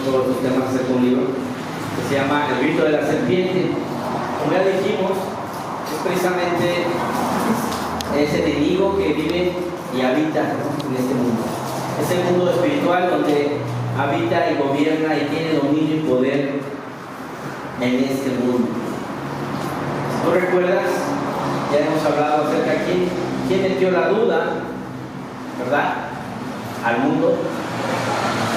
todos los temas de un libro que se llama El grito de la serpiente. Como ya dijimos, es precisamente ese enemigo que vive y habita, ¿no?, en este mundo. Es el mundo espiritual donde habita y gobierna y tiene dominio y poder en este mundo. Si tú recuerdas, ya hemos hablado acerca de quién metió la duda, ¿verdad?, al mundo.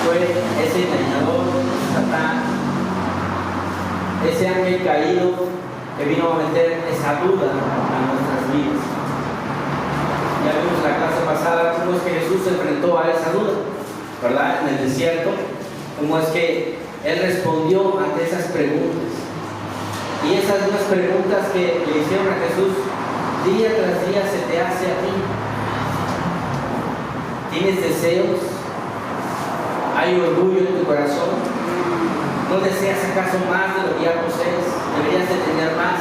Fue ese engañador, Satán, ese ángel caído que vino a meter esa duda a nuestras vidas. Ya vimos en la clase pasada cómo es que Jesús se enfrentó a esa duda, ¿verdad?, en el desierto, cómo es que Él respondió ante esas preguntas. Y esas mismas preguntas que le hicieron a Jesús, día tras día se te hace a ti. ¿Tienes deseos? ¿Hay orgullo en tu corazón? ¿No deseas acaso más de lo que ya posees? Deberías de tener más.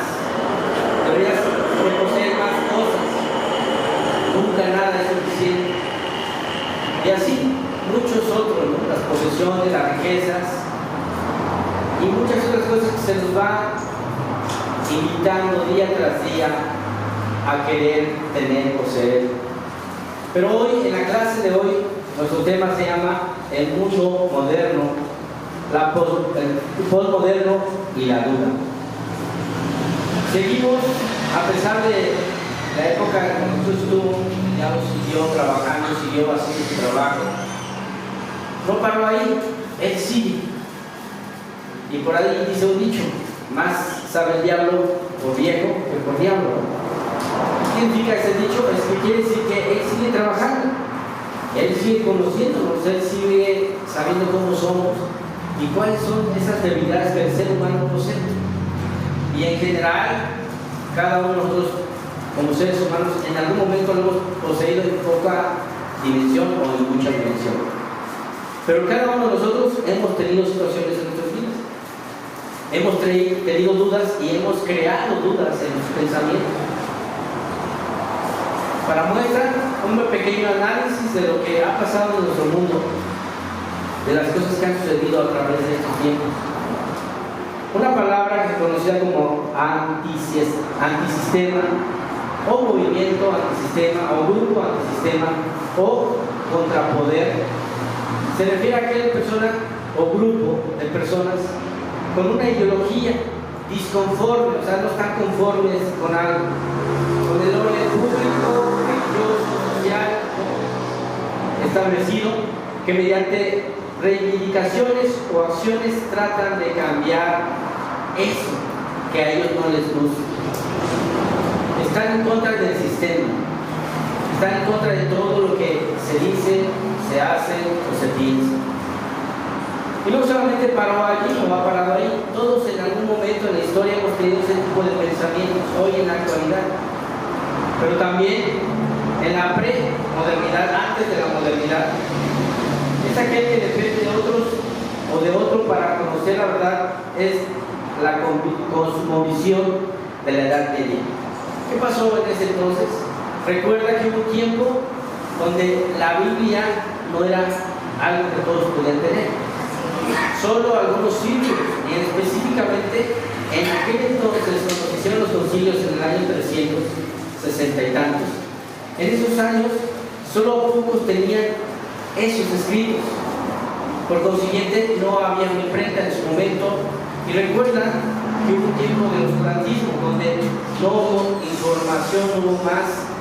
Deberías de poseer más cosas. Nunca nada es suficiente. Y así muchos otros, ¿no?, las posesiones, las riquezas y muchas otras cosas que se nos van invitando día tras día a querer tener, poseer. Pero hoy, en la clase de hoy, nuestro tema se llama el mundo moderno, el postmoderno y la duda. Seguimos, a pesar de la época en que Jesús estuvo, ya lo siguió trabajando, siguió haciendo su trabajo. No paró ahí, Él sigue. Y por ahí dice un dicho: más sabe el diablo por viejo que por diablo. ¿Qué significa ese dicho? Es que quiere decir que Él sigue trabajando, Él sigue conociéndonos, Él sigue sabiendo cómo somos y cuáles son esas debilidades que el ser humano posee. Y en general, cada uno de nosotros, como seres humanos, en algún momento lo hemos poseído en poca dimensión o en mucha dimensión. Pero cada uno de nosotros hemos tenido situaciones en nuestras vidas. Hemos tenido dudas y hemos creado dudas en nuestros pensamientos. Para muestra, un pequeño análisis de lo que ha pasado en nuestro mundo, de las cosas que han sucedido a través de estos tiempos. Una palabra que es conocida como antisistema, o movimiento antisistema, o grupo antisistema, o contrapoder, se refiere a aquella persona o grupo de personas con una ideología disconforme, o sea, no están conformes con algo, con el orden público, religioso, social establecido, que mediante reivindicaciones o acciones tratan de cambiar eso que a ellos no les gusta. Están en contra del sistema, están en contra de todo lo que se dice, se hace o se piensa. Y no solamente paró allí, no ha parado ahí. Todos en algún momento en la historia hemos tenido ese tipo de pensamientos, hoy en la actualidad. Pero también en la pre-modernidad, antes de la modernidad, es aquel que depende de otros o de otro para conocer la verdad, es la cosmovisión de la Edad Media. ¿Qué pasó en ese entonces? Recuerda que hubo un tiempo donde la Biblia no era algo que todos podían tener. Solo algunos círculos, y específicamente en aquel entonces, cuando se hicieron los concilios en el año 360 y tantos, en esos años solo pocos tenían esos escritos. Por consiguiente, no había imprenta en su momento. Y recuerdan que hubo un tiempo del oscurantismo donde no hubo información, no hubo más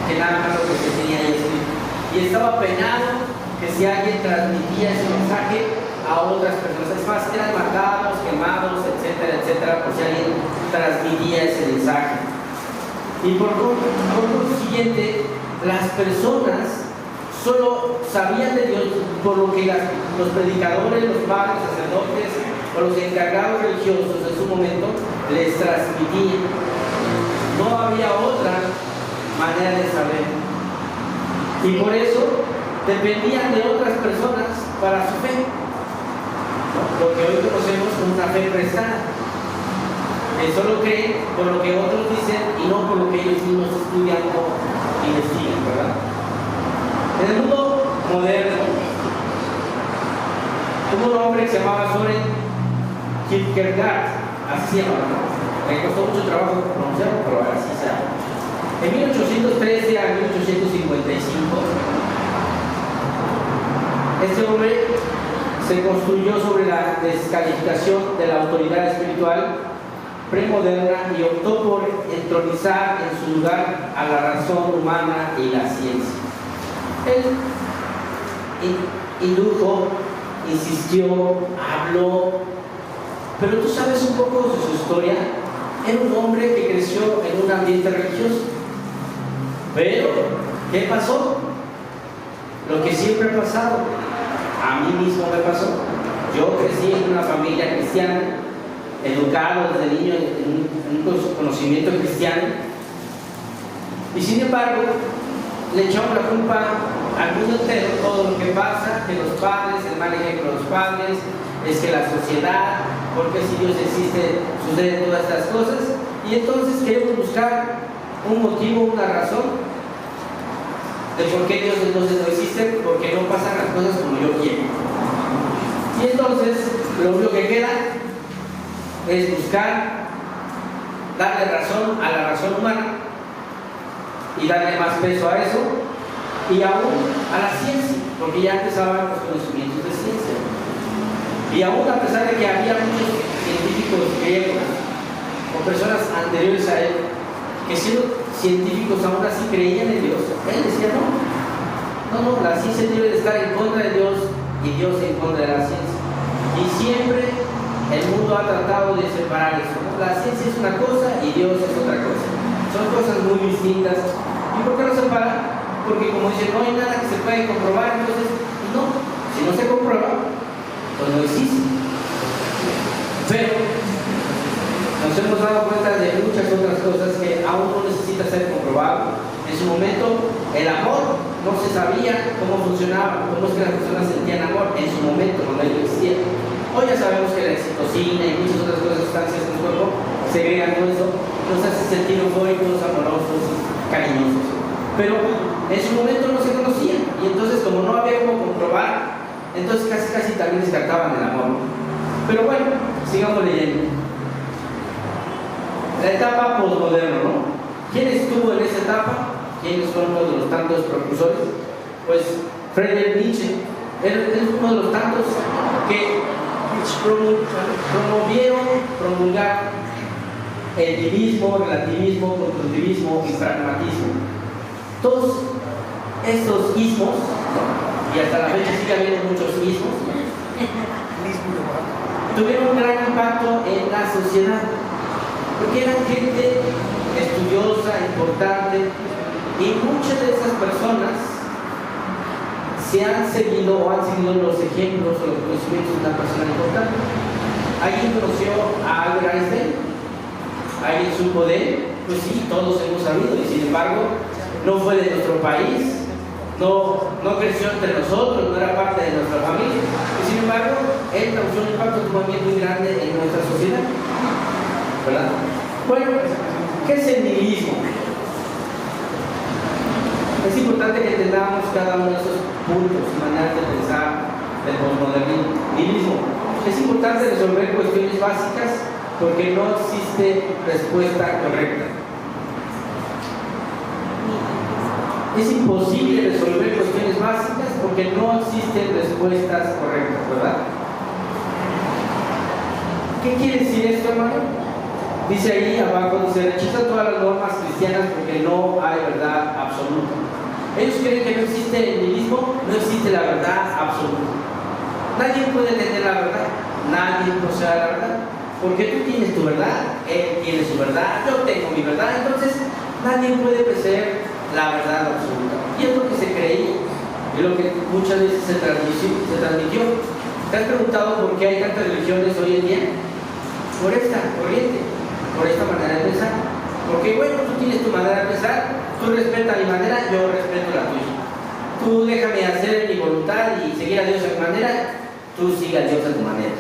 que nada más lo que se tenía ahí escrito. Y estaba penado que si alguien transmitía ese mensaje a otras personas, es más, eran matados, quemados, etcétera, etcétera, por si alguien transmitía ese mensaje. Y por consiguiente, las personas solo sabían de Dios por lo que los predicadores, los padres, sacerdotes o los encargados religiosos de su momento les transmitían. No había otra manera de saber. Y por eso dependían de otras personas para su fe. Lo que hoy conocemos como una fe prestada. Que solo creen por lo que otros dicen y no por lo que ellos mismos estudian o investigan, ¿verdad? En el mundo moderno Hubo un hombre que se llamaba Soren Kierkegaard, así se llamaba, ¿no? Me costó mucho trabajo pronunciarlo, pero así se llama. En 1813 a 1855, este hombre se construyó sobre la descalificación de la autoridad espiritual premoderna y optó por entronizar en su lugar a la razón humana y la ciencia. Él indujo, insistió, habló, pero tú sabes un poco de su historia. Era un hombre que creció en un ambiente religioso. Pero, ¿qué pasó? Lo que siempre ha pasado, a mí mismo me pasó. Yo crecí en una familia cristiana, educado desde niño en un conocimiento cristiano, y sin embargo, le echamos la culpa al mundo entero, todo lo que pasa, que los padres, el mal ejemplo de los padres, es que la sociedad, porque si Dios existe, suceden todas estas cosas, y entonces queremos buscar un motivo, una razón de por qué Dios entonces no existe, porque no pasan las cosas como yo quiero. Y entonces lo único que queda es buscar darle razón a la razón humana y darle más peso a eso, y aún a la ciencia, porque ya empezaban los conocimientos de ciencia. Y aún a pesar de que había muchos científicos griegos o personas anteriores a él que siendo científicos aún así creían en Dios, él decía no, la ciencia debe de estar en contra de Dios y Dios en contra de la ciencia. Y siempre el mundo ha tratado de separar eso, ¿no? La ciencia es una cosa y Dios es otra cosa. Son cosas muy distintas. ¿Y por qué no separan? Porque como dicen, no hay nada que se pueda comprobar, entonces no, si no se comprueba, pues no existe. Pero nos hemos dado cuenta de muchas otras cosas que aún no necesita ser comprobado. En su momento, el amor no se sabía cómo funcionaba, cómo es que las personas sentían amor en su momento, cuando ello existía. Hoy ya sabemos que la oxitocina y muchas otras cosas, sustancias en el cuerpo segregan todo eso, nos hace sentir eufóricos, amorosos, cariñosos. Pero en su momento no se conocían, y entonces como no había cómo comprobar, entonces casi también descartaban el amor. Pero bueno, sigamos leyendo. La etapa posmoderna, ¿no? ¿Quién estuvo en esa etapa? ¿Quiénes fueron uno de los tantos precursores? Pues Friedrich Nietzsche. Él es uno de los tantos que promulgaron el nihilismo, relativismo, constructivismo y pragmatismo. Todos estos ismos, y hasta la fecha sigue habiendo muchos ismos, tuvieron un gran impacto en la sociedad, porque eran gente estudiosa, importante, y muchas de esas personas se han seguido o han seguido los ejemplos o los conocimientos de una persona importante. ¿Alguien conoció a Albert Einstein? ¿Alguien supo de él? Pues sí, todos hemos sabido, y sin embargo no fue de nuestro país, no creció entre nosotros, no era parte de nuestra familia, y sin embargo él causó un impacto también muy grande en nuestra sociedad, ¿verdad? Bueno, ¿qué es el nihilismo? Es importante que entendamos cada uno de esos puntos y maneras de pensar del posmodernismo. Es importante resolver cuestiones básicas porque no existe respuesta correcta. Es imposible resolver cuestiones básicas porque no existen respuestas correctas, ¿verdad? ¿Qué quiere decir esto, hermano? Dice ahí abajo, dice, rechaza todas las normas cristianas porque no hay verdad absoluta. Ellos creen que no existe el nihilismo, no existe la verdad absoluta. Nadie puede tener la verdad, nadie posee la verdad, porque tú tienes tu verdad, él tiene su verdad, yo tengo mi verdad, entonces nadie puede poseer la verdad absoluta. Y es lo que se creía, es lo que muchas veces se transmitió. ¿Te has preguntado por qué hay tantas religiones hoy en día? Por esta corriente, por esta manera de pensar. Porque bueno, tú tienes tu manera de pensar, tú respetas mi manera, yo respeto la tuya. Tú déjame hacer mi voluntad y seguir a Dios a mi manera, tú sigue a Dios a tu manera.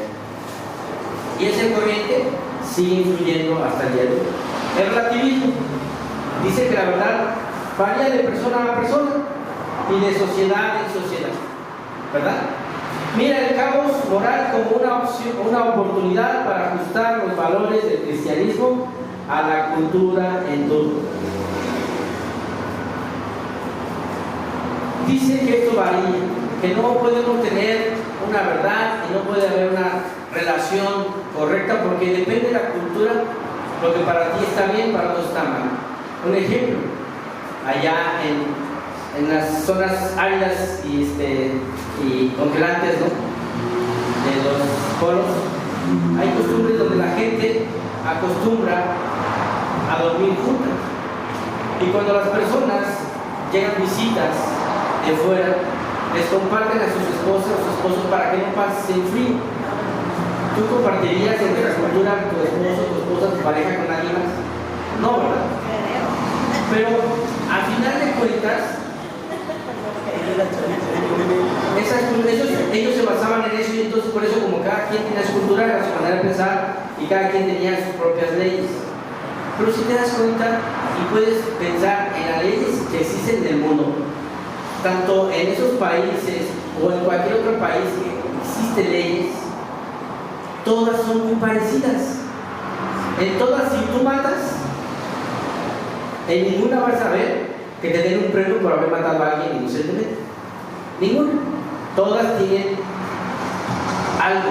Y esa corriente sigue influyendo hasta el día de hoy. El relativismo dice que la verdad varía de persona a persona y de sociedad en sociedad, ¿verdad? Mira el caos moral como una opción, una oportunidad para ajustar los valores del cristianismo a la cultura en turno. Dice que esto varía, que no podemos tener una verdad y no puede haber una relación correcta porque depende de la cultura, lo que para ti está bien, para otros está mal. Un ejemplo, allá en las zonas áridas y congelantes, ¿no?, de los polos, hay costumbres donde la gente acostumbra a dormir juntas, y cuando las personas llegan visitas de fuera, les comparten a sus esposas o sus esposos para que no pasen frío. ¿Tú compartirías entre la cultura tu esposo, tu esposa, tu pareja con alguien más? No, ¿verdad? Pero al final de cuentas, ellos se basaban en eso, y entonces por eso, como cada quien tenía su cultura, era su manera de pensar, y cada quien tenía sus propias leyes. Pero si te das cuenta y puedes pensar en las leyes que existen en el mundo, tanto en esos países o en cualquier otro país que existen leyes, todas son muy parecidas. En todas, si tú matas, en ninguna vas a ver que te den un premio por haber matado a alguien inocentemente. Ninguna. Todas tienen algo,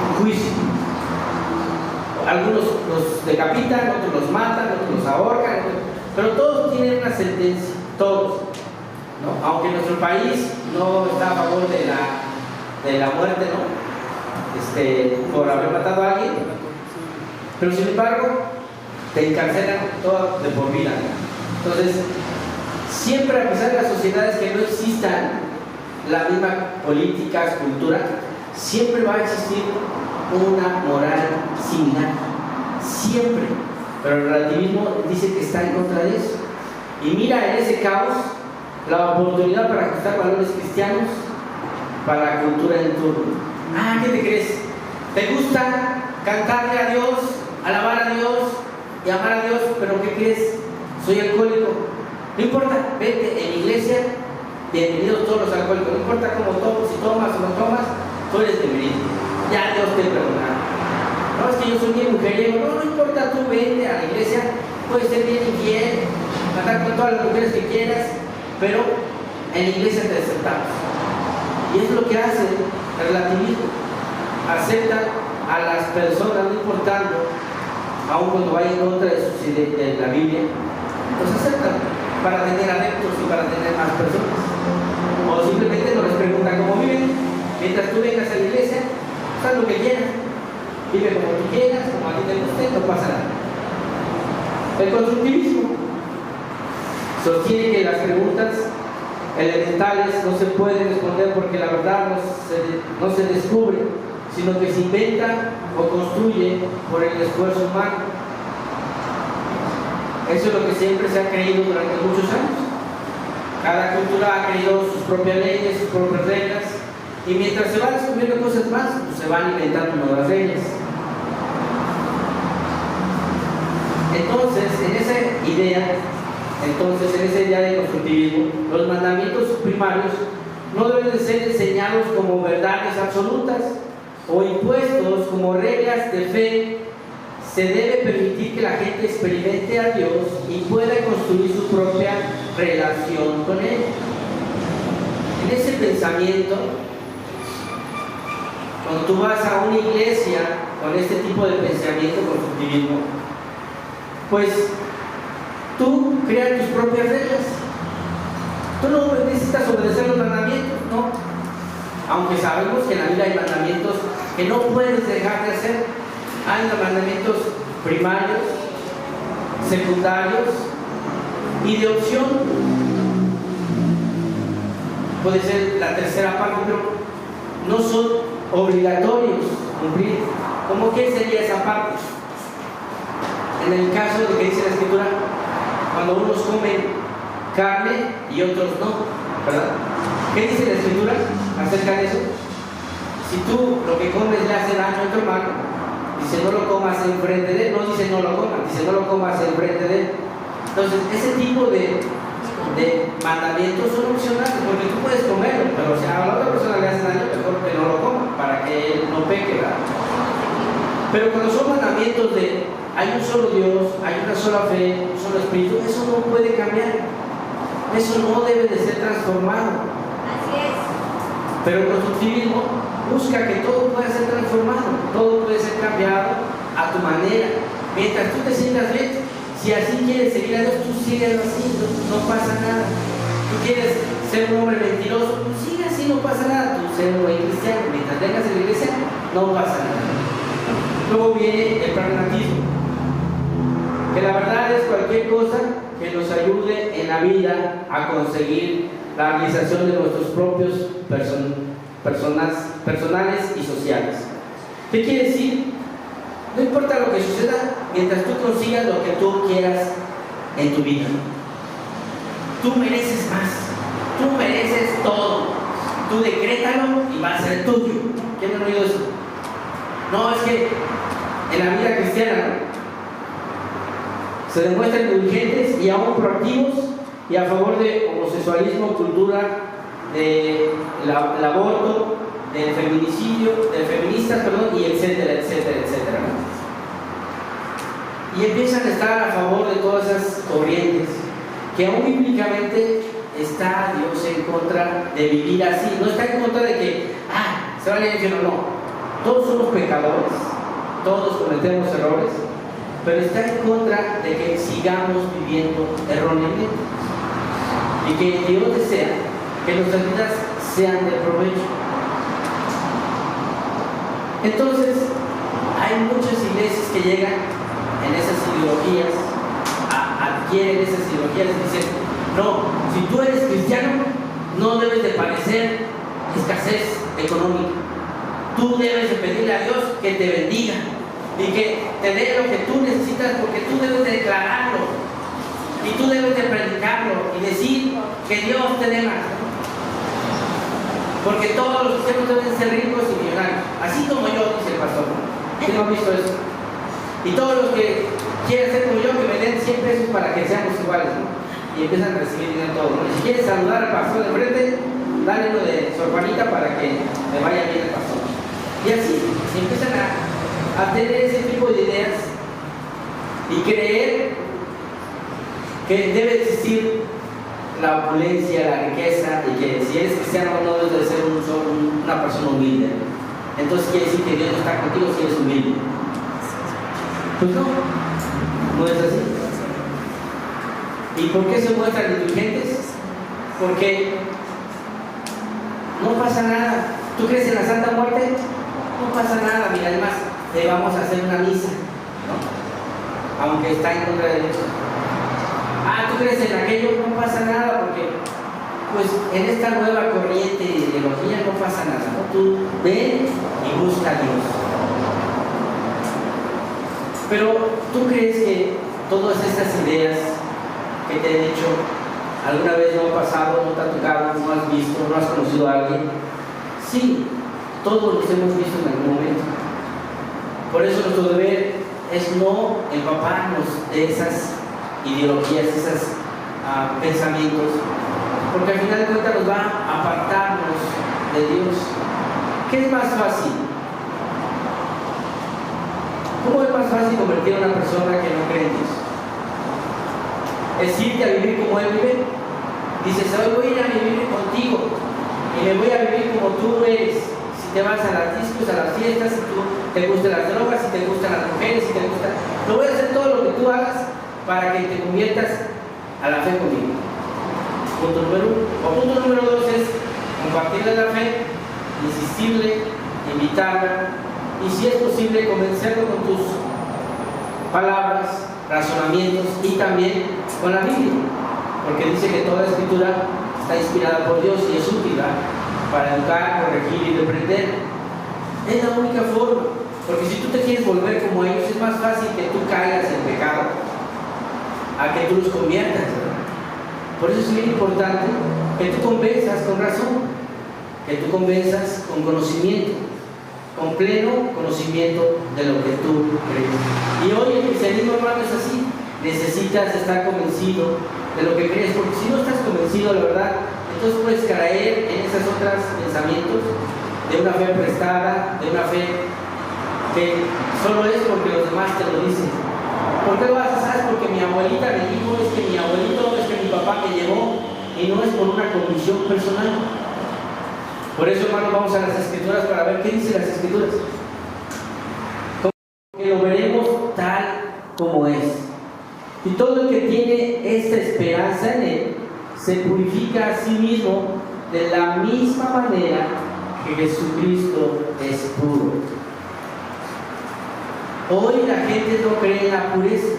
un juicio. Algunos los decapitan, otros los matan, otros los ahorcan, pero todos tienen una sentencia, todos, ¿no? Aunque nuestro país no está a favor de la muerte, ¿no?, por haber matado a alguien, pero sin embargo te encarcelan todo de por vida. Entonces, siempre, a pesar de las sociedades que no existan la misma política, cultura, siempre va a existir una moral similar, siempre. Pero el relativismo dice que está en contra de eso. Y mira en ese caos la oportunidad para ajustar valores cristianos para la cultura en turno. ¿Qué te crees? ¿Te gusta cantarle a Dios, alabar a Dios y amar a Dios? ¿Pero qué crees? Soy alcohólico. No importa, vete en la iglesia, bienvenidos todos los alcohólicos. No importa cómo tomas, si tomas o no tomas, tú eres bienvenido. Ya Dios te perdonará. No, es que yo soy bien mujeriego. No importa, tú vete a la iglesia, puedes ser bien infiel, andar con todas las mujeres que quieras, pero en la iglesia te aceptamos. Y es lo que hace el relativismo. Acepta a las personas, no importando, aun cuando vaya en contra de la Biblia, los aceptan para tener adeptos y para tener más personas. O simplemente no les preguntan cómo viven. Mientras tú vengas a la iglesia, haz lo que quieras, vive como tú quieras, como a ti te guste, no pasa nada. El constructivismo sostiene que las preguntas elementales no se pueden responder porque la verdad no se descubre, sino que se inventa o construye por el esfuerzo humano. Eso es lo que siempre se ha creído durante muchos años. Cada cultura ha creído sus propias leyes, sus propias reglas, y mientras se van descubriendo cosas más, pues se van inventando nuevas reglas. Entonces, en esa idea de constructivismo, los mandamientos primarios no deben de ser enseñados como verdades absolutas o impuestos como reglas de fe. Se debe permitir que la gente experimente a Dios y pueda construir su propia relación con Él. En ese pensamiento, cuando tú vas a una iglesia con este tipo de pensamiento constructivismo, pues tú creas tus propias reglas. Tú no necesitas obedecer los mandamientos, no. Aunque sabemos que en la Biblia hay mandamientos que no puedes dejar de hacer. Hay mandamientos primarios, secundarios y de opción. Puede ser la tercera parte, pero no son obligatorios cumplir. ¿Cómo que sería esa parte? En el caso de que dice la Escritura, cuando unos comen carne y otros no, ¿verdad? ¿Qué dice la Escritura acerca de eso? Si tú lo que comes le hace daño a tu hermano, dice no lo comas enfrente de él, no dice no lo comas, dice no lo comas enfrente de él. Entonces, ese tipo de mandamientos son opcionales, porque tú puedes comerlo, pero si a la otra persona le hace daño, mejor que no lo coma, para que él peque, ¿verdad? Pero cuando son mandamientos de hay un solo Dios, hay una sola fe, un solo Espíritu, eso no puede cambiar. Eso no debe de ser transformado. Así es. Pero el constructivismo busca que todo pueda ser transformado, todo puede ser cambiado a tu manera. Mientras tú te sientas bien, si así quieres seguir a Dios, tú síguelo así, no pasa nada. Tú quieres ser un hombre mentiroso, tú sigue así, no pasa nada. Tú ser un buen cristiano, mientras vengas a la iglesia, no pasa nada. Luego viene el pragmatismo, que la verdad es cualquier cosa que nos ayude en la vida a conseguir la realización de nuestros propios personales y sociales. ¿Qué quiere decir? No importa lo que suceda, mientras tú consigas lo que tú quieras en tu vida. Tú mereces más, tú mereces todo. Tú decrétalo y va a ser tuyo. ¿Quién no ha oído eso? No, es que en la vida cristiana, ¿no?, se demuestran indulgentes y aún proactivos y a favor de homosexualismo, cultura del aborto, del feminicidio, del feministas, y etcétera, etcétera, etcétera. Y empiezan a estar a favor de todas esas corrientes, que aún bíblicamente está Dios en contra de vivir así. No está en contra de que, se va al infierno, no. Todos somos pecadores, todos cometemos errores, pero está en contra de que sigamos viviendo erróneamente. Y que Dios desea que nuestras vidas sean de provecho. Entonces, hay muchas iglesias que llegan en esas ideologías, adquieren esas ideologías y dicen, no, si tú eres cristiano, no debes de padecer escasez económica. Tú debes de pedirle a Dios que te bendiga y que te dé lo que tú necesitas, porque tú debes de declararlo y tú debes de predicarlo y decir que Dios te dé más. Porque todos los cristianos deben ser ricos y millonarios, así como yo, dice el pastor. ¿Quién no ha visto eso? Y todos los que quieren ser como yo, que me den 100 pesos para que seamos iguales, ¿no? Y empiezan a recibir dinero todo, ¿no? Y si quieres saludar al pastor de frente, dale uno de Sor Juanita para que le vaya bien al pastor. Y así se empiezan a tener ese tipo de ideas y creer que debe existir la opulencia, la riqueza, y que si eres cristiano no debes de ser una persona humilde. Entonces quiere decir que Dios no está contigo si eres humilde. Pues no es así. ¿Y por qué se muestran indulgentes? Porque no pasa nada. ¿Tú crees en la Santa Muerte? No pasa nada. Mira, además, vamos a hacer una misa, ¿no? Aunque está en contra de Dios. ¿Tú crees en aquello? No pasa nada, porque pues en esta nueva corriente de ideología no pasa nada, ¿no? Tú ven y busca a Dios. Pero ¿tú crees que todas estas ideas que te he dicho alguna vez no ha pasado, no te ha tocado, no has visto, no has conocido a alguien? Sí, todos los hemos visto en algún momento. Por eso nuestro deber es no empaparnos de esas ideologías, esos pensamientos, porque al final de cuentas nos va a apartarnos de Dios. ¿Qué es más fácil? ¿Cómo es más fácil convertir a una persona que no cree en Dios? ¿Es irte a vivir como Él vive? Dices, hoy voy a ir a vivir contigo y me voy a vivir como tú eres. Si te vas a las discos, a las fiestas, si tú te gustan las drogas, si te gustan las mujeres, si te gusta, lo voy a hacer todo lo que tú hagas para que te conviertas a la fe conmigo. Punto número 1. O punto número 2 es compartirle la fe, insistirle, invitarla y, si es posible, convencerlo con tus palabras, razonamientos y también con la Biblia, porque dice que toda escritura está inspirada por Dios y es útil, ¿verdad?, para educar, corregir y reprender. Es la única forma, porque si tú te quieres volver como ellos, es más fácil que tú caigas en pecado a que tú los conviertas, ¿verdad? Por eso es muy importante que tú convenzas con razón, que tú convenzas con conocimiento, con pleno conocimiento de lo que tú crees. Y hoy el cristianismo, hermano, es así. Necesitas estar convencido de lo que crees, porque si no estás convencido, la verdad, entonces puedes caer en esos otros pensamientos de una fe prestada, de una fe que solo es porque los demás te lo dicen. ¿Por qué lo haces? ¿Sabes? Porque mi abuelita me dijo, es que mi abuelito, es que mi papá me llevó, y no es por una convicción personal. Por eso, hermanos, vamos a las Escrituras para ver qué dicen las Escrituras. Que lo veremos tal como es. Y todo el que tiene esta esperanza en Él se purifica a sí mismo de la misma manera que Jesucristo es puro. Hoy la gente no cree en la pureza.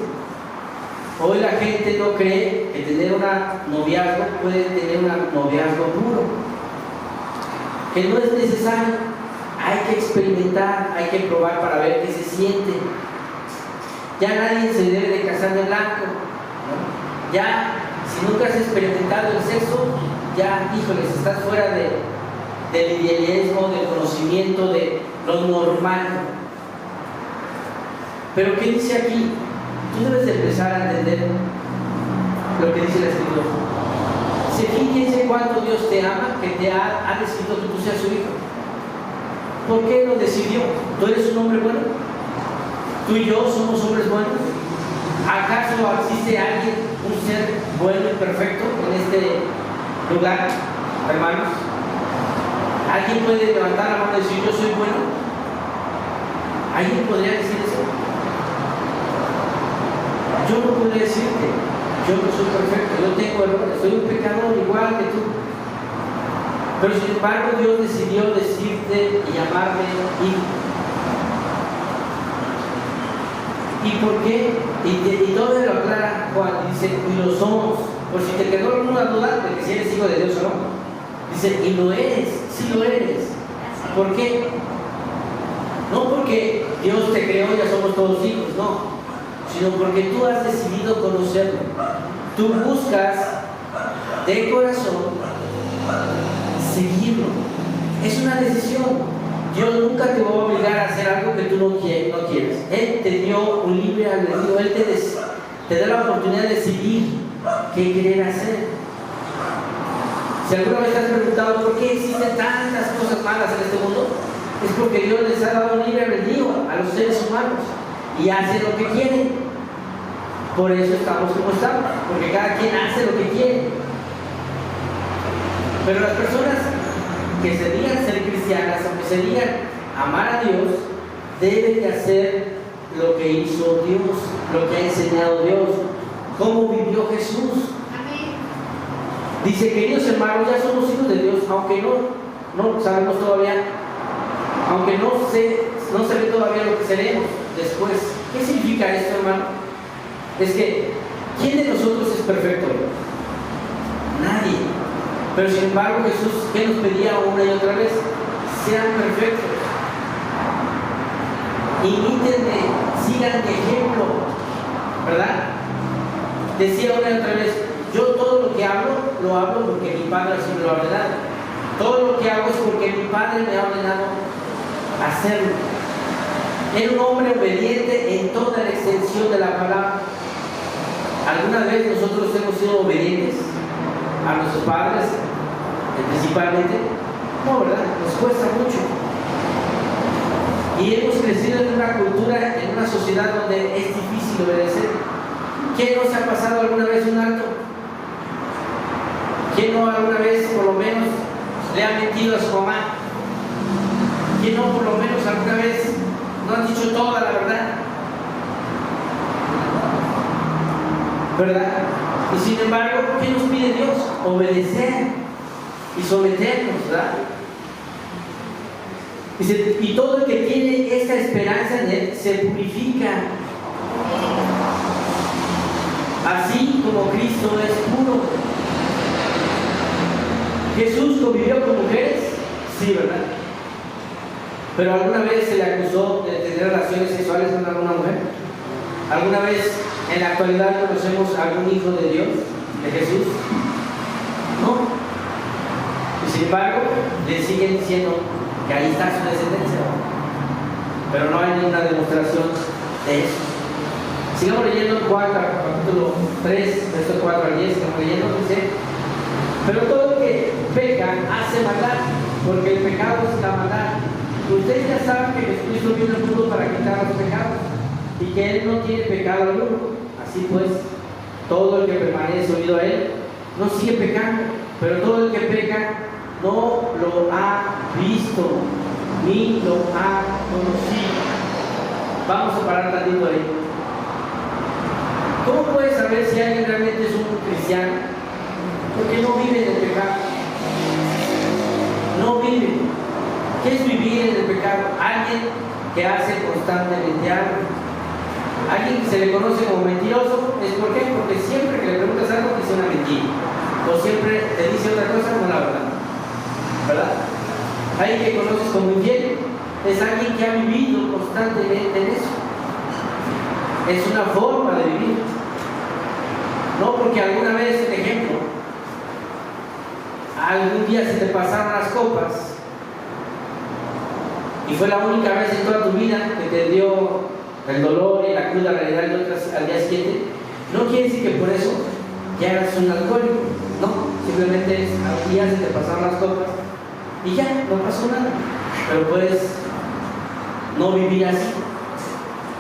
Hoy la gente no cree que tener un noviazgo puede tener un noviazgo puro. Que no es necesario. Hay que experimentar, hay que probar para ver qué se siente. Ya nadie se debe de casar de blanco, ¿no? Ya, si nunca has experimentado el sexo, ya, híjoles, estás fuera del idealismo, del conocimiento, de lo normal. Pero ¿qué dice aquí? Tú debes de empezar a entender lo que dice la Escritura. Dice, fíjense cuánto Dios te ama, que te ha decidido que tú seas su hijo. ¿Por qué lo decidió? ¿Tú eres un hombre bueno? ¿Tú y yo somos hombres buenos? ¿Acaso existe alguien, un ser bueno y perfecto en este lugar, hermanos? ¿Alguien puede levantar la mano y decir, yo soy bueno? ¿Alguien podría decir eso? Yo no podría decirte, yo no soy perfecto, yo tengo errores, soy un pecador igual que tú. Pero sin embargo Dios decidió decirte y llamarme hijo. ¿Y por qué? Y todo lo aclara Juan, dice, y lo somos. Por si te quedó alguna duda de que si eres hijo de Dios o no. Dice, y lo eres, sí lo eres. ¿Por qué? No porque Dios te creó y ya somos todos hijos, no. Sino porque tú has decidido conocerlo. Tú buscas de corazón seguirlo. Es una decisión. Dios nunca te va a obligar a hacer algo que tú no quieres. Él te dio un libre albedrío. Él te da la oportunidad de decidir qué querer hacer. Si alguna vez te has preguntado por qué existen tantas cosas malas en este mundo, es porque Dios les ha dado un libre albedrío a los seres humanos y hacen lo que quieren. Por eso estamos como estamos, porque cada quien hace lo que quiere. Pero las personas que se digan ser cristianas o que se digan amar a Dios, deben de hacer lo que hizo Dios, lo que ha enseñado Dios, cómo vivió Jesús. Amén. Dice, queridos hermanos, ya somos hijos de Dios, aunque no sabemos todavía, aunque no se ve todavía lo que seremos después. ¿Qué significa esto, hermano? Es que, ¿quién de nosotros es perfecto? Nadie. Pero sin embargo Jesús, ¿qué nos pedía una y otra vez? Sean perfectos. Imítenme, sigan mi ejemplo, ¿verdad? Decía una y otra vez, yo todo lo que hablo, lo hablo porque mi Padre así me lo ha ordenado. Todo lo que hago es porque mi Padre me ha ordenado hacerlo. Era un hombre obediente en toda la extensión de la palabra. ¿Alguna vez nosotros hemos sido obedientes a nuestros padres, principalmente? No, ¿verdad? Nos cuesta mucho. Y hemos crecido en una cultura, en una sociedad donde es difícil obedecer. ¿Quién no se ha pasado alguna vez un alto? ¿Quién no alguna vez, por lo menos, le ha mentido a su mamá? ¿Quién no, por lo menos, alguna vez no ha dicho toda la verdad? ¿Verdad? Y sin embargo, ¿qué nos pide Dios? Obedecer y someternos, ¿verdad? Dice, y todo el que tiene esta esperanza en Él se purifica, así como Cristo es puro. ¿Jesús convivió con mujeres? Sí, ¿verdad? Pero ¿alguna vez se le acusó de tener relaciones sexuales con alguna mujer? ¿Alguna vez en la actualidad conocemos a algún hijo de Dios, de Jesús? No. Y sin embargo, le siguen diciendo que ahí está su descendencia, pero no hay ninguna demostración de eso. Sigamos leyendo Juan capítulo 3, versos 4 al 10, sigamos leyendo, dice, pero todo el que peca hace maldad, porque el pecado es la maldad. Ustedes ya saben que Jesucristo vino al mundo para quitar los pecados y que Él no tiene pecado alguno. Así pues, todo el que permanece unido a Él no sigue pecando, pero todo el que peca no lo ha visto ni lo ha conocido. Vamos a parar tantito ahí. ¿Cómo puedes saber si alguien realmente es un cristiano? Porque no vive en el pecado. No vive. ¿Qué es vivir en el pecado? Alguien que hace constantemente algo. Alguien que se le conoce como mentiroso, ¿es por qué? Porque siempre que le preguntas algo dice una mentira. O siempre te dice otra cosa, no la verdad. ¿Verdad? Alguien que conoces como infiel es alguien que ha vivido constantemente en eso. Es una forma de vivir. No porque alguna vez, por ejemplo, algún día se te pasaron las copas y fue la única vez en toda tu vida que te dio el dolor y la cruda realidad y otras al día siguiente, no quiere decir que por eso ya eras un alcohólico. No, simplemente es algún día se te pasaron las copas y ya, no pasó nada. Pero puedes no vivir así.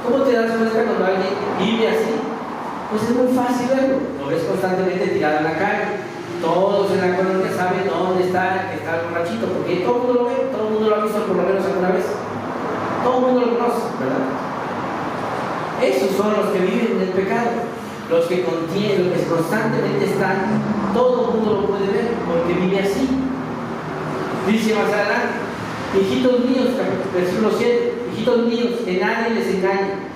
¿Cómo te das cuenta cuando alguien vive así? Pues es muy fácil verlo. Lo ves constantemente tirado en la calle. Todos en la colonia saben dónde está el borrachito, porque todo el mundo lo ve, todo el mundo lo ha visto por lo menos alguna vez. Todo el mundo lo conoce, ¿verdad? Esos son los que viven en el pecado, los que contienen, los que constantemente están. Todo el mundo lo puede ver porque vive así. Dice más adelante: hijitos míos, versículo 7, hijitos míos, que nadie les engañe.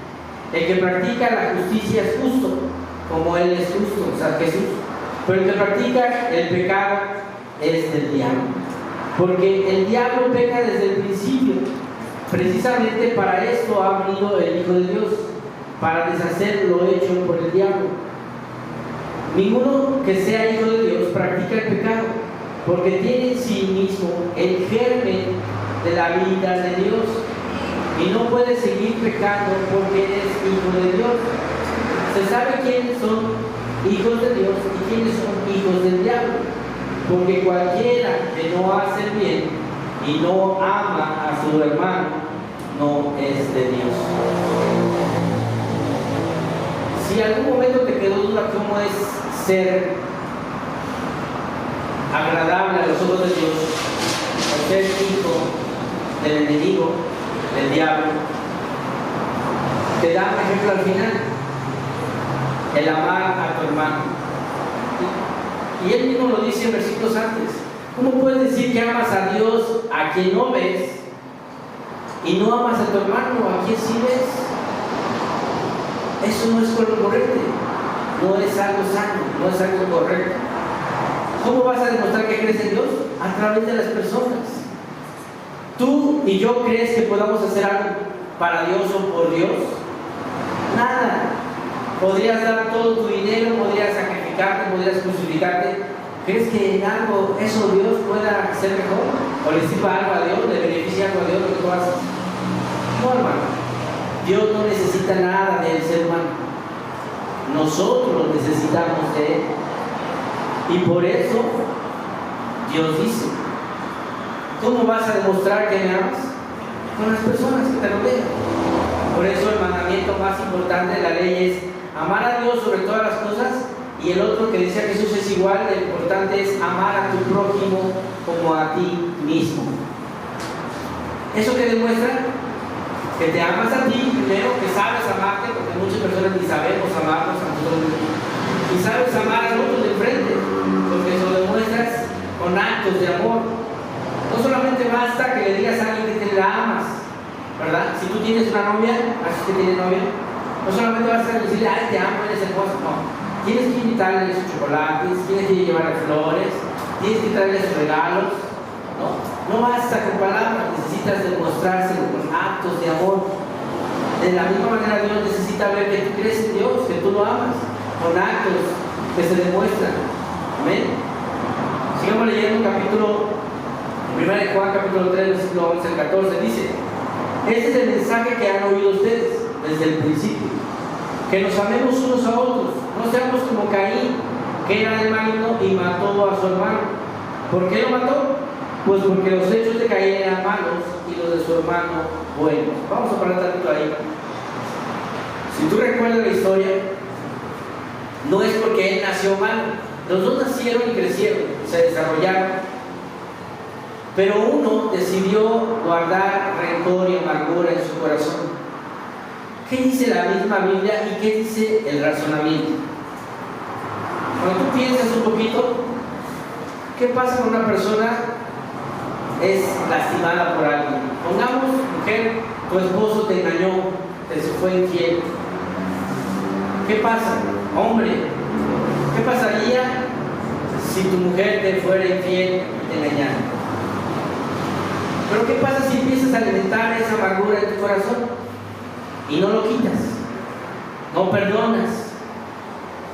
El que practica la justicia es justo, como Él es justo, o sea, Jesús. Pero el que practica el pecado es del diablo. Porque el diablo peca desde el principio. Precisamente para esto ha venido el Hijo de Dios, para deshacer lo hecho por el diablo. Ninguno que sea hijo de Dios practica el pecado, porque tiene en sí mismo el germen de la vida de Dios y no puede seguir pecando porque es hijo de Dios. Se sabe quiénes son hijos de Dios y quiénes son hijos del diablo, porque cualquiera que no hace el bien y no ama a su hermano no es de Dios. Si en algún momento te quedó duda cómo es ser agradable a los ojos de Dios, o ser hijo del enemigo, del diablo, te da un ejemplo al final: el amar a tu hermano. Y él mismo lo dice en versículos antes. ¿Cómo puedes decir que amas a Dios a quien no ves y no amas a tu hermano a quien sí ves? Eso no es correcto, no es algo sano, no es algo correcto. ¿Cómo vas a demostrar que crees en Dios? A través de las personas. ¿Tú y yo crees que podamos hacer algo para Dios o por Dios? Nada. Podrías dar todo tu dinero, podrías sacrificarte, podrías crucificarte. ¿Crees que en algo eso Dios pueda ser mejor? ¿O le sirva algo a Dios, le beneficia algo a Dios lo que tú haces? No, hermano. Dios no necesita nada del ser humano. Nosotros necesitamos de Él. Y por eso Dios dice: ¿cómo vas a demostrar que me amas? Con las personas que te rodean. Por eso el mandamiento más importante de la ley es amar a Dios sobre todas las cosas, y el otro que dice a Jesús es igual, lo importante es amar a tu prójimo como a ti mismo. ¿Eso que demuestra? Que te amas a ti primero, que sabes amarte, porque muchas personas ni sabemos amarnos a nosotros mismos, y sabes amar al otro de frente, porque eso lo demuestras con actos de amor. No solamente basta que le digas a alguien que te la amas, ¿verdad? Si tú tienes una novia, así que tienes novia, no solamente basta decirle: ay, te amo, eres hermoso. No, tienes que invitarle sus chocolates, tienes que llevarle flores, tienes que traerle sus regalos. No basta con palabras, necesitas demostrárselo con actos de amor. De la misma manera Dios necesita ver que tú crees en Dios, que tú lo amas, con actos que se demuestran. Amén. Sigamos leyendo capítulo 1 de Juan, capítulo 3, versículo 11 al 14. Dice: este es el mensaje que han oído ustedes desde el principio, que nos amemos unos a otros, no seamos como Caín, que era el maligno y mató a su hermano. ¿Por qué lo mató? Pues porque los hechos de Caín eran malos y los de su hermano buenos. Vamos a parar tantito ahí. Si tú recuerdas la historia, no es porque él nació malo. Los dos nacieron y crecieron, se desarrollaron. Pero uno decidió guardar rencor y amargura en su corazón. ¿Qué dice la misma Biblia y qué dice el razonamiento? Cuando tú piensas un poquito, ¿qué pasa con una persona es lastimada por alguien? Pongamos, mujer, tu esposo te engañó, te fue infiel. ¿Qué pasa? Hombre, ¿qué pasaría si tu mujer te fuera infiel y te engañara? Pero ¿qué pasa si empiezas a alimentar esa amargura en tu corazón y no lo quitas? No perdonas,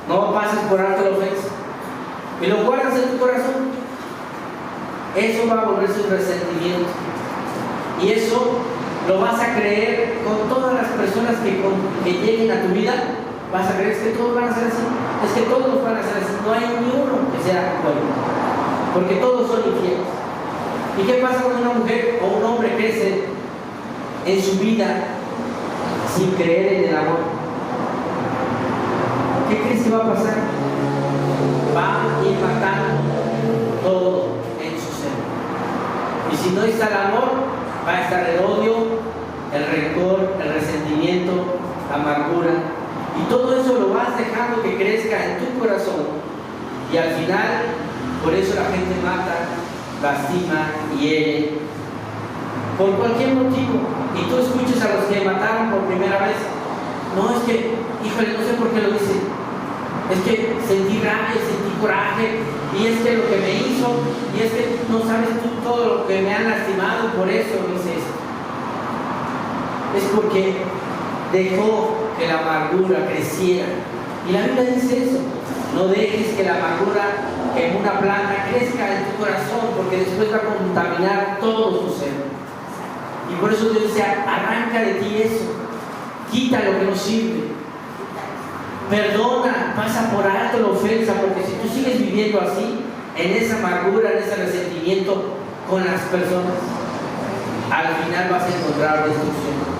no pasas por alto la ofensa y lo guardas en tu corazón. Eso va a volverse un resentimiento y eso lo vas a creer con todas las personas que lleguen a tu vida. Vas a creer que todos van a ser así, es que todos van a ser así, no hay ni uno que sea bueno, porque todos son infieles. ¿Y qué pasa cuando una mujer o un hombre crece en su vida sin creer en el amor? ¿Qué crees que va a pasar? Va a ir matando todo en su ser. Y si no está el amor, va a estar el odio, el rencor, el resentimiento, la amargura. Y todo eso lo vas dejando que crezca en tu corazón. Y al final, por eso la gente mata, lastima y hiere. Por cualquier motivo. Y tú escuchas a los que mataron por primera vez. No, es que, híjole, no sé por qué lo dicen. Es que sentí rabia, sentí coraje. Y es que lo que me hizo. Y es que no sabes tú todo lo que me han lastimado. Por eso dices. Es porque dejó que la amargura creciera. Y la Biblia dice eso. No dejes que la amargura en una planta crezca en tu corazón, porque después va a contaminar todo su ser. Y por eso Dios dice, arranca de ti eso. Quita lo que no sirve. Perdona, pasa por alto la ofensa, porque si tú sigues viviendo así, en esa amargura, en ese resentimiento con las personas, al final vas a encontrar destrucción.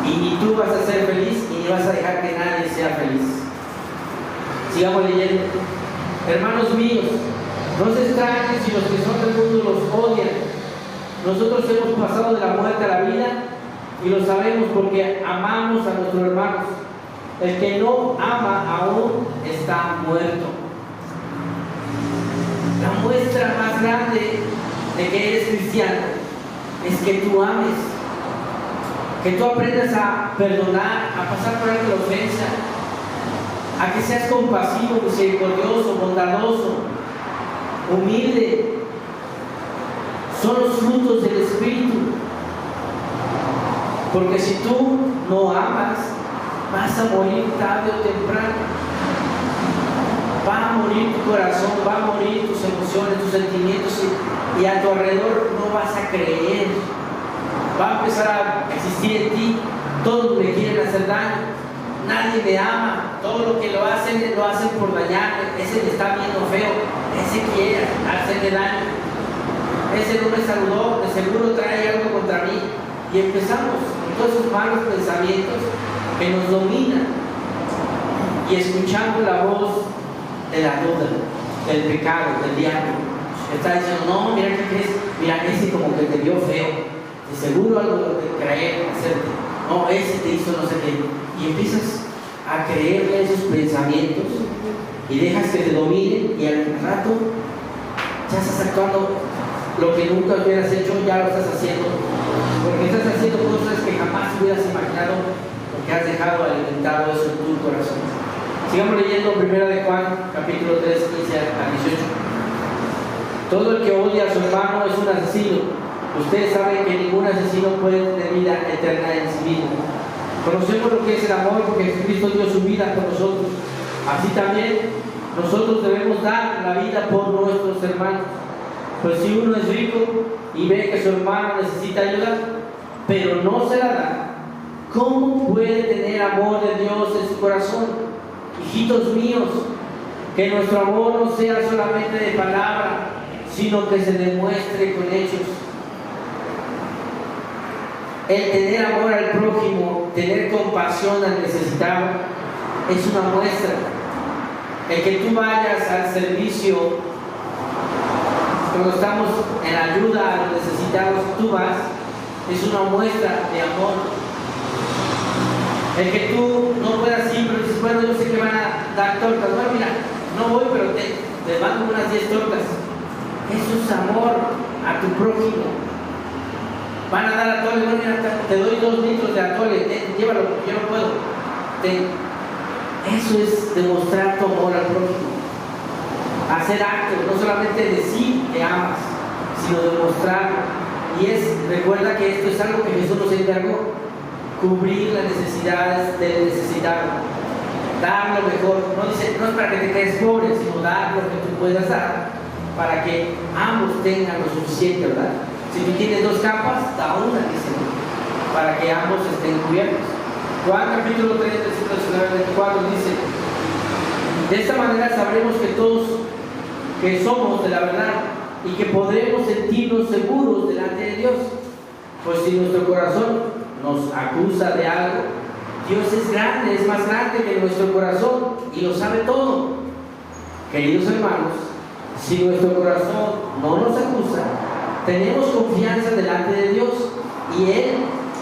Y ni tú vas a ser feliz y ni vas a dejar que nadie sea feliz. Sigamos leyendo. Hermanos míos, no se extrañen si los que son del mundo los odian. Nosotros hemos pasado de la muerte a la vida y lo sabemos porque amamos a nuestros hermanos. El que no ama aún está muerto. La muestra más grande de que eres cristiano es que tú ames. Que tú aprendas a perdonar, a pasar por alto la ofensa, a que seas compasivo, misericordioso, bondadoso, humilde. Son los frutos del Espíritu. Porque si tú no amas, vas a morir tarde o temprano. Va a morir tu corazón, va a morir tus emociones, tus sentimientos y a tu alrededor no vas a creer. Va a empezar a existir en ti, todos me quieren hacer daño, nadie me ama, todo lo que lo hacen por dañarme, ese me está viendo feo, ese quiere hacerme daño, ese no me saludó, de seguro trae algo contra mí. Y empezamos con todos esos malos pensamientos que nos dominan y escuchando la voz de la duda, del pecado, del diablo. Está diciendo, no, mira que crees, mira ese como que te vio feo. De seguro algo de creer, hacerte. No, ese te hizo no sé qué. Y empiezas a creerle esos pensamientos y dejas que te dominen y al rato ya estás actuando lo que nunca hubieras hecho, ya lo estás haciendo. Porque estás haciendo cosas que jamás hubieras imaginado porque has dejado alimentado eso en tu corazón. Sigamos leyendo 1 de Juan, capítulo 3, 15 a 18. Todo el que odia a su hermano es un asesino. Ustedes saben que ningún asesino puede tener vida eterna en sí mismo. Conocemos lo que es el amor porque Jesucristo dio su vida por nosotros. Así también nosotros debemos dar la vida por nuestros hermanos. Pues si uno es rico y ve que su hermano necesita ayuda, pero no se la da, ¿cómo puede tener amor de Dios en su corazón? Hijitos míos, que nuestro amor no sea solamente de palabra, sino que se demuestre con hechos. El tener amor al prójimo, tener compasión al necesitado, es una muestra. El que tú vayas al servicio, cuando estamos en ayuda a los necesitados, tú vas, es una muestra de amor. El que tú no puedas ir, pero dices, bueno, yo sé que van a dar tortas. Bueno, mira, no voy, pero te mando unas 10 tortas. Eso es amor a tu prójimo. Van a dar atole, bueno, mira, te doy 2 litros de atole, llévalo, porque yo no puedo. Eso es demostrar tu amor al prójimo. Hacer actos, no solamente decir que amas, sino demostrarlo. Y recuerda que esto es algo que Jesús nos encargó: cubrir las necesidades del necesitado, dar lo mejor. No es para que te quedes pobre, sino dar lo que tú puedas dar, para que ambos tengan lo suficiente, ¿verdad? Si tú tienes 2 capas, da una, dice, para que ambos estén cubiertos. Juan capítulo 3, versículos 24 dice: de esta manera sabremos que todos que somos de la verdad y que podremos sentirnos seguros delante de Dios. Pues si nuestro corazón nos acusa de algo, Dios es grande, es más grande que nuestro corazón y lo sabe todo. Queridos hermanos, si nuestro corazón no nos acusa, tenemos confianza delante de Dios y Él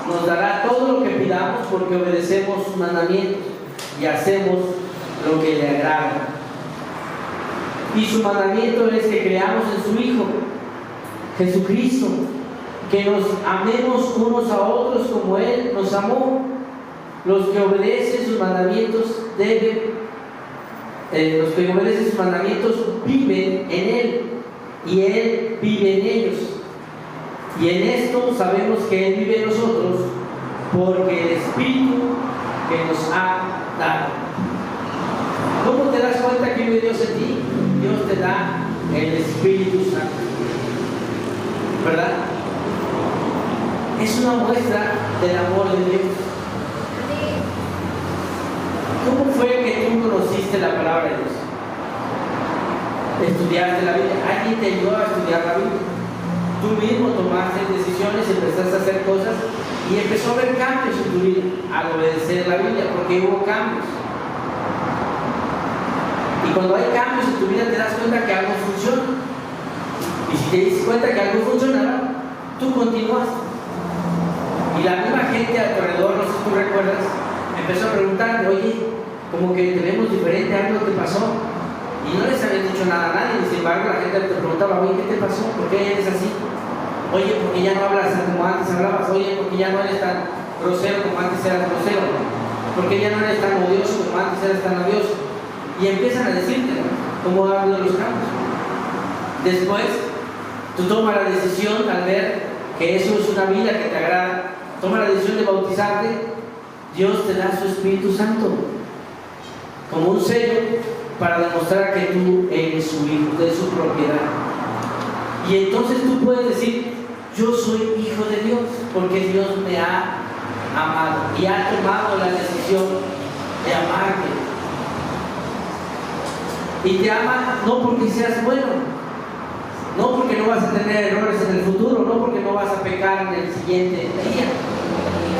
nos dará todo lo que pidamos, porque obedecemos sus mandamientos y hacemos lo que le agrada. Y su mandamiento es que creamos en su Hijo Jesucristo, que nos amemos unos a otros como Él nos amó. Los que obedecen sus mandamientos viven en Él y Él vive en ellos. Y en esto sabemos que Él vive en nosotros, porque el Espíritu que nos ha dado. ¿Cómo te das cuenta que vive Dios en ti? Dios te da el Espíritu Santo, ¿verdad? Es una muestra del amor de Dios. ¿Cómo fue que tú conociste la palabra de Dios? ¿Estudiaste la Biblia? ¿Alguien te ayudó a estudiar la Biblia? Tú mismo tomaste decisiones, empezaste a hacer cosas y empezó a haber cambios en tu vida al obedecer la Biblia, porque hubo cambios. Y cuando hay cambios en tu vida te das cuenta que algo funciona. Y si te diste cuenta que algo funcionaba, tú continuaste. Y la misma gente a tu alrededor, no sé si tú recuerdas, empezó a preguntar: oye, como que te vemos diferente, algo te pasó. Y no les habían dicho nada a nadie. Sin embargo, la gente te preguntaba: oye, ¿qué te pasó? ¿Por qué eres así? Oye, ¿por qué ya no hablas como antes hablabas? Oye, ¿por qué ya no eres tan grosero como antes eras grosero? ¿Por qué ya no eres tan odioso como antes eras tan odioso? Y empiezan a decirte, ¿no?, cómo ha habido los cambios. Después, tú tomas la decisión, al ver que eso es una vida que te agrada, tomas la decisión de bautizarte. Dios te da su Espíritu Santo como un sello para demostrar que tú eres su hijo, de su propiedad. Y entonces tú puedes decir: yo soy hijo de Dios, porque Dios me ha amado y ha tomado la decisión de amarme. Y te ama no porque seas bueno, no porque no vas a tener errores en el futuro, no porque no vas a pecar en el siguiente día,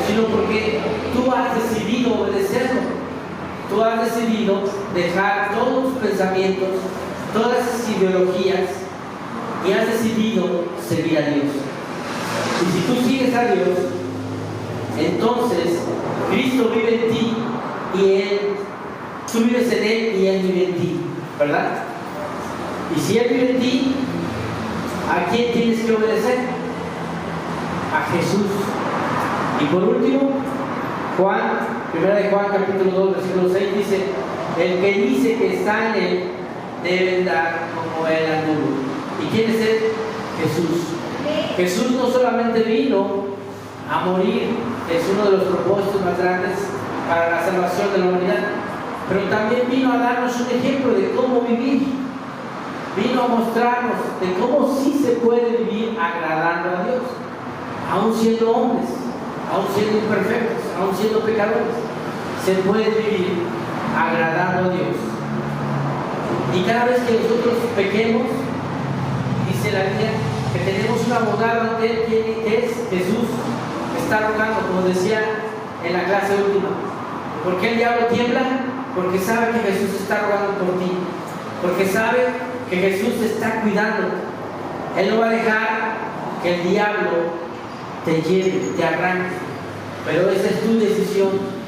sino porque tú has decidido obedecerlo. Tú has decidido dejar todos tus pensamientos, todas esas ideologías, y has decidido seguir a Dios. Y si tú sigues a Dios, entonces Cristo vive en ti y tú vives en Él y Él vive en ti, ¿verdad? Y si Él vive en ti, ¿a quién tienes que obedecer? A Jesús. Y por último, Primera de Juan capítulo 2, versículo 6 dice: el que dice que está en Él debe andar como Él anduvo. ¿Y quién es Él? Jesús. Jesús no solamente vino a morir, es uno de los propósitos más grandes para la salvación de la humanidad, pero también vino a darnos un ejemplo de cómo vivir. Vino a mostrarnos de cómo sí se puede vivir agradando a Dios, aún siendo hombres, aún siendo imperfectos, aún siendo pecadores. Se puede vivir agradando a Dios. Y cada vez que nosotros pequemos y dice la Biblia que tenemos un abogado ante Él, que es Jesús, que está rogando, como decía en la clase última. ¿Por qué el diablo tiembla? Porque sabe que Jesús está rogando por ti, porque sabe que Jesús te está cuidando. Él no va a dejar que el diablo te lleve, te arranque, pero esa es tu decisión.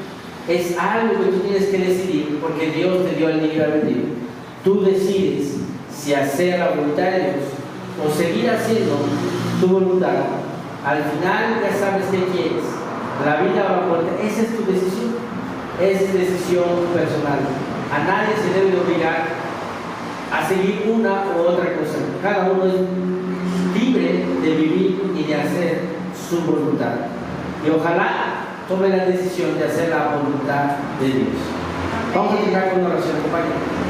Es algo que tú tienes que decidir, porque Dios te dio el libre albedrío. Tú decides si hacer la voluntad de Dios o seguir haciendo tu voluntad. Al final ya sabes qué quieres. La vida va a volver. Esa es tu decisión. Es decisión personal. A nadie se debe de obligar a seguir una u otra cosa. Cada uno es libre de vivir y de hacer su voluntad. Y ojalá tome la decisión de hacer la voluntad de Dios. Vamos a terminar con una oración, compañeros.